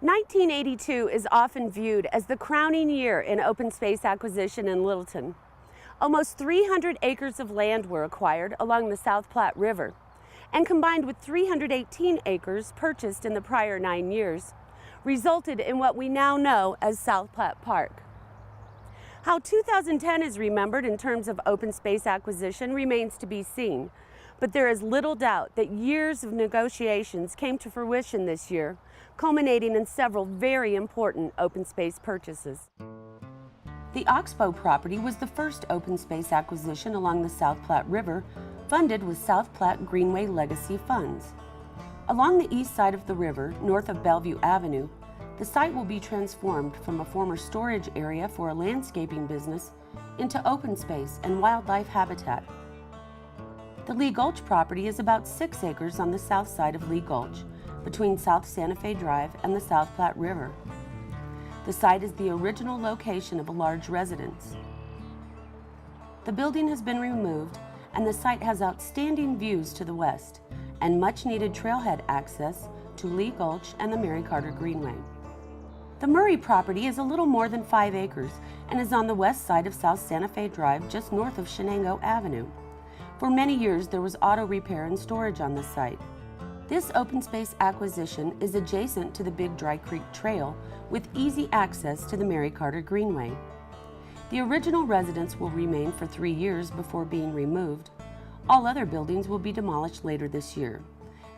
1982 is often viewed as the crowning year in open space acquisition in Littleton. Almost 300 acres of land were acquired along the South Platte River, and combined with 318 acres purchased in the prior 9 years, resulted in what we now know as South Platte Park. How 2010 is remembered in terms of open space acquisition remains to be seen, but there is little doubt that years of negotiations came to fruition this year, culminating in several very important open space purchases. The Oxbow property was the first open space acquisition along the South Platte River, funded with South Platte Greenway Legacy funds. Along the east side of the river, north of Bellevue Avenue, the site will be transformed from a former storage area for a landscaping business into open space and wildlife habitat. The Lee Gulch property is about 6 acres on the south side of Lee Gulch, between South Santa Fe Drive and the South Platte River. The site is the original location of a large residence. The building has been removed, and the site has outstanding views to the west and much-needed trailhead access to Lee Gulch and the Mary Carter Greenway. The Murray property is a little more than 5 acres and is on the west side of South Santa Fe Drive, just north of Shenango Avenue. For many years, there was auto repair and storage on the site. This open space acquisition is adjacent to the Big Dry Creek Trail with easy access to the Mary Carter Greenway. The original residence will remain for 3 years before being removed. All other buildings will be demolished later this year.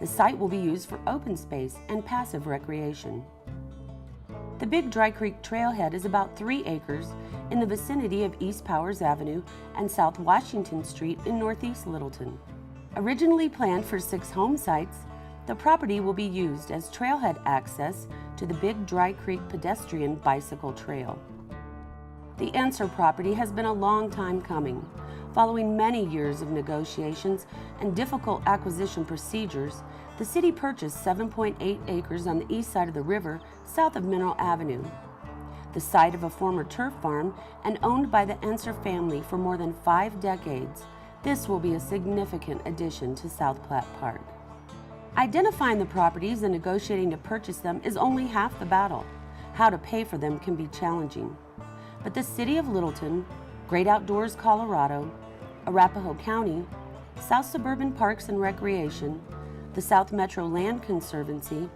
The site will be used for open space and passive recreation. The Big Dry Creek Trailhead is about 3 acres in the vicinity of East Powers Avenue and South Washington Street in northeast Littleton. Originally planned for 6 home sites, the property will be used as trailhead access to the Big Dry Creek pedestrian bicycle trail. The Enser property has been a long time coming. Following many years of negotiations and difficult acquisition procedures, the city purchased 7.8 acres on the east side of the river, south of Mineral Avenue. The site of a former turf farm and owned by the Enser family for more than 5 decades, this will be a significant addition to South Platte Park. Identifying the properties and negotiating to purchase them is only half the battle. How to pay for them can be challenging. But the City of Littleton, Great Outdoors Colorado, Arapahoe County, South Suburban Parks and Recreation, the South Metro Land Conservancy,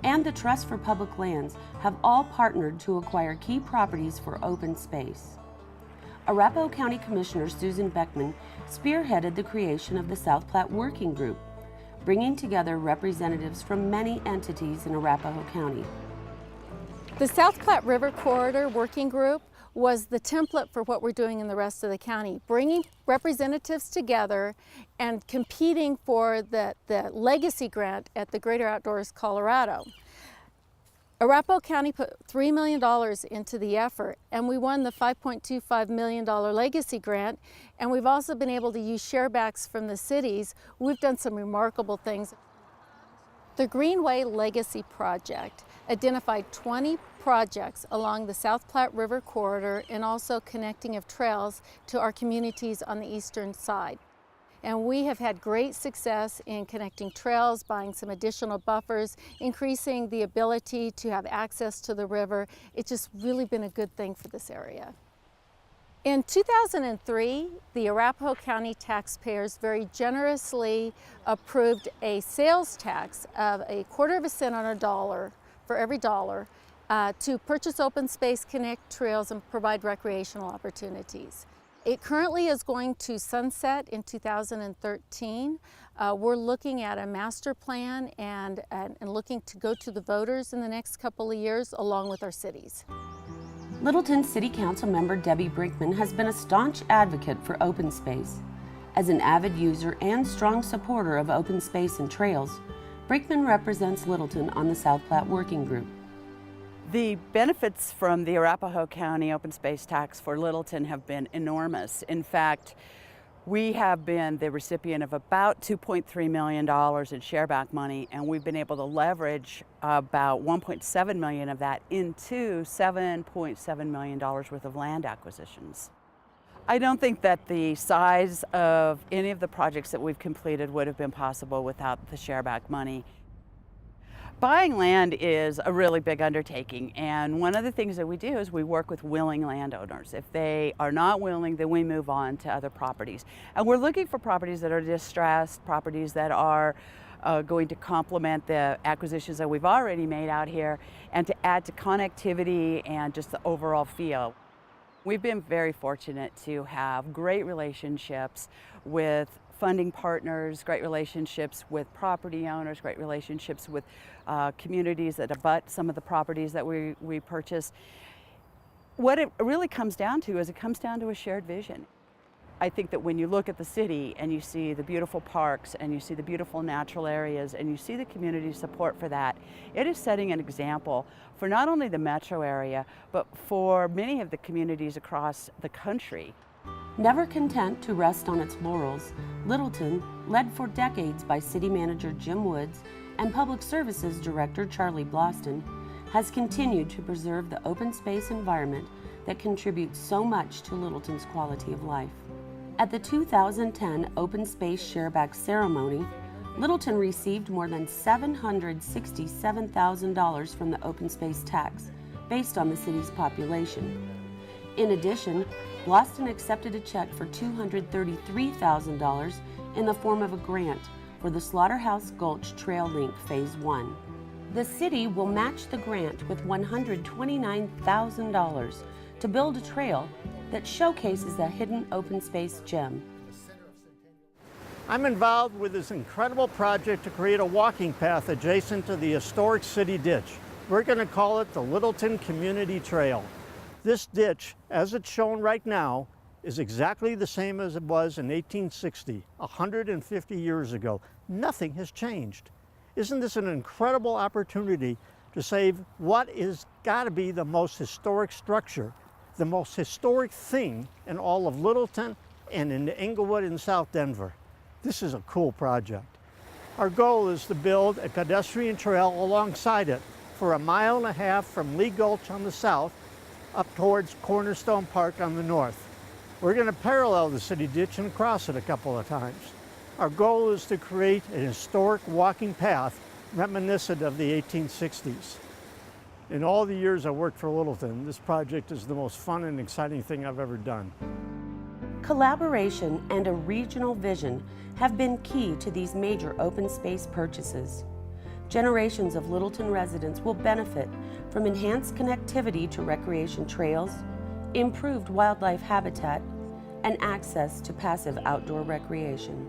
and the Trust for Public Lands have all partnered to acquire key properties for open space. Arapahoe County Commissioner Susan Beckman spearheaded the creation of the South Platte Working Group, bringing together representatives from many entities in Arapahoe County. The South Platte River Corridor Working Group was the template for what we're doing in the rest of the county, bringing representatives together and competing for the legacy grant at the Greater Outdoors Colorado. Arapahoe County put $3 million into the effort, and we won the $5.25 million legacy grant, and we've also been able to use sharebacks from the cities. We've done some remarkable things. The Greenway Legacy Project identified 20 projects along the South Platte River corridor and also connecting of trails to our communities on the eastern side. And we have had great success in connecting trails, buying some additional buffers, increasing the ability to have access to the river. It's just really been a good thing for this area. In 2003, the Arapahoe County taxpayers very generously approved a sales tax of $0.25 cents on a dollar for every dollar to purchase open space, connect trails, and provide recreational opportunities. It currently is going to sunset in 2013. We're looking at a master plan and looking to go to the voters in the next couple of years along with our cities. Littleton City Council member Debbie Brinkman has been a staunch advocate for open space. As an avid user and strong supporter of open space and trails, Brinkman represents Littleton on the South Platte Working Group. The benefits from the Arapahoe County open space tax for Littleton have been enormous. In fact, we have been the recipient of about $2.3 million in shareback money, and we've been able to leverage about $1.7 million of that into $7.7 million worth of land acquisitions. I don't think that the size of any of the projects that we've completed would have been possible without the shareback money. Buying land is a really big undertaking, and one of the things that we do is we work with willing landowners. If they are not willing, then we move on to other properties. And we're looking for properties that are distressed, properties that are going to complement the acquisitions that we've already made out here, and to add to connectivity and just the overall feel. We've been very fortunate to have great relationships with funding partners, great relationships with property owners, great relationships with communities that abut some of the properties that we purchase. What it really comes down to is it comes down to a shared vision. I think that when you look at the city and you see the beautiful parks and you see the beautiful natural areas and you see the community support for that, it is setting an example for not only the metro area, but for many of the communities across the country. Never content to rest on its laurels, Littleton, led for decades by City Manager Jim Woods and Public Services Director Charlie Bloston, has continued to preserve the open space environment that contributes so much to Littleton's quality of life. At the 2010 Open Space Shareback Ceremony, Littleton received more than $767,000 from the open space tax, based on the city's population. In addition, Bloston accepted a check for $233,000 in the form of a grant for the Slaughterhouse Gulch Trail Link Phase 1. The city will match the grant with $129,000 to build a trail that showcases a hidden open space gem. I'm involved with this incredible project to create a walking path adjacent to the historic city ditch. We're going to call it the Littleton Community Trail. This ditch, as it's shown right now, is exactly the same as it was in 1860, 150 years ago. Nothing has changed. Isn't this an incredible opportunity to save what is got to be the most historic structure, the most historic thing in all of Littleton and in Englewood and South Denver? This is a cool project. Our goal is to build a pedestrian trail alongside it for 1.5 miles from Lee Gulch on the south up towards Cornerstone Park on the north. We're going to parallel the city ditch and cross it a couple of times. Our goal is to create an historic walking path reminiscent of the 1860s. In all the years I worked for Littleton, this project is the most fun and exciting thing I've ever done. Collaboration and a regional vision have been key to these major open space purchases. Generations of Littleton residents will benefit from enhanced connectivity to recreation trails, improved wildlife habitat, and access to passive outdoor recreation.